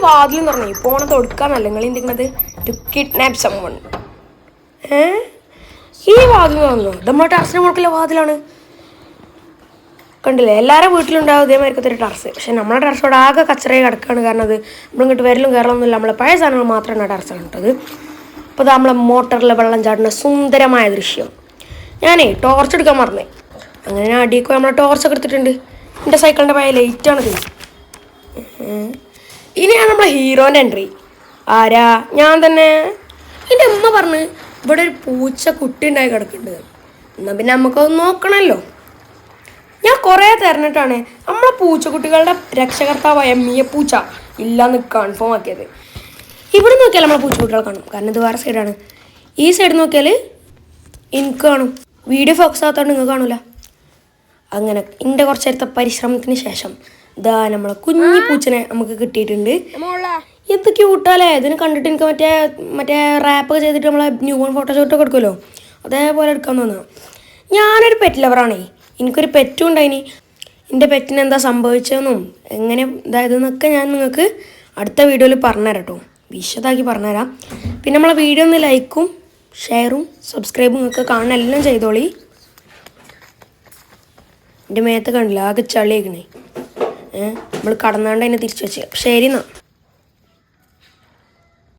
വാതിലും തുറന്നേ പോണത് കൊടുക്കാന്നല്ല നിങ്ങൾ എന്തിക്കുന്നത് ടു കിഡ്നാപ്പ് സമ്മൺ. ഈ വാതിൽ തുറന്നു നമ്മുടെ ടെറസിന് മുകളിലെ വാതിലാണ്. കണ്ടില്ലേ, എല്ലാവരും വീട്ടിലുണ്ടാവും ഇതേമാതിരിക്കത്തെ ഒരു ടെറസ്. പക്ഷെ നമ്മുടെ ടെറസോട് ആകെ കച്ചറയെ കിടക്കുകയാണ്. കാരണം അത് നമ്മളിങ്ങോട്ട് വരലും കയറലൊന്നുമില്ല. നമ്മളെ പഴയ സാധനങ്ങൾ മാത്രമാണ് ടെറസാണ് ഇട്ടത്. അപ്പോൾ അത് നമ്മളെ മോട്ടറിലെ വെള്ളം ചാടുന്ന സുന്ദരമായ ദൃശ്യം. ഞാനേ ടോർച്ച് എടുക്കാൻ മറന്നേ. അങ്ങനെ ഞാൻ അടിയൊക്കെ നമ്മളെ ടോർച്ചൊക്കെ എടുത്തിട്ടുണ്ട്. എൻ്റെ സൈക്കിളിൻ്റെ പഴയ ലൈറ്റാണിത്. ഇനിയാണ് നമ്മളെ ഹീറോൻ്റെ എൻട്രി. ആരാ? ഞാൻ തന്നെ. എൻ്റെ അമ്മ പറഞ്ഞ് ഇവിടെ ഒരു പൂച്ച കുട്ടി ഉണ്ടായി കിടക്കുന്നുണ്ട്. എന്നാൽ പിന്നെ നമുക്കത് നോക്കണമല്ലോ. ഞാൻ കുറേ തിരഞ്ഞിട്ടാണ് നമ്മളെ പൂച്ചക്കുട്ടികളുടെ രക്ഷകർത്താവായ മിയപ്പൂച്ച ഇല്ലാന്ന് കൺഫേം ആക്കിയത്. ഇവിടെ നോക്കിയാൽ നമ്മളെ പൂച്ചക്കുട്ടികളെ കാണും, കാരണം ഇത് വേറെ സൈഡാണ്. ഈ സൈഡ് നോക്കിയാൽ എനിക്ക് കാണും. വീഡിയോ ഫോക്കസ് ആകാത്തതുകൊണ്ട് നിങ്ങൾക്ക് കാണൂല. അങ്ങനെ എൻ്റെ കുറച്ച് നേരത്തെ പരിശ്രമത്തിന് ശേഷം ഇതാ നമ്മളെ കുഞ്ഞി പൂച്ചനെ നമുക്ക് കിട്ടിയിട്ടുണ്ട്. ഇത് ക്യൂട്ടാലേ. ഇതിന് കണ്ടിട്ട് എനിക്ക് മറ്റേ റാപ്പൊക്കെ ചെയ്തിട്ട് നമ്മളെ ന്യൂ ബോൺ ഫോട്ടോഷൂട്ടൊക്കെ എടുക്കുമല്ലോ, അതേപോലെ എടുക്കാൻ തോന്നുന്നു. ഞാനൊരു പെറ്റ് ലവറാണേ. എനിക്കൊരു പെറ്റും ഉണ്ടായിനി. എൻ്റെ പെറ്റിന് എന്താ സംഭവിച്ചതെന്നും എങ്ങനെ ഇതായതെന്നൊക്കെ ഞാൻ നിങ്ങൾക്ക് അടുത്ത വീഡിയോയിൽ പറഞ്ഞുതരാം കേട്ടോ, വിശദമാക്കി പറഞ്ഞുതരാം. പിന്നെ നമ്മളെ വീഡിയോ ഒന്ന് ലൈക്കും ഷെയറും സബ്സ്ക്രൈബും നിങ്ങൾക്ക് കാണാൻ എല്ലാം ചെയ്തോളി. എൻ്റെ മേത്ത് കണ്ടില്ല, ആകെ ചളിയേക്കണേ. നമ്മൾ കടന്നാണ്ട് അതിനെ തിരിച്ചു വെച്ച്. ശരി എന്നാൽ.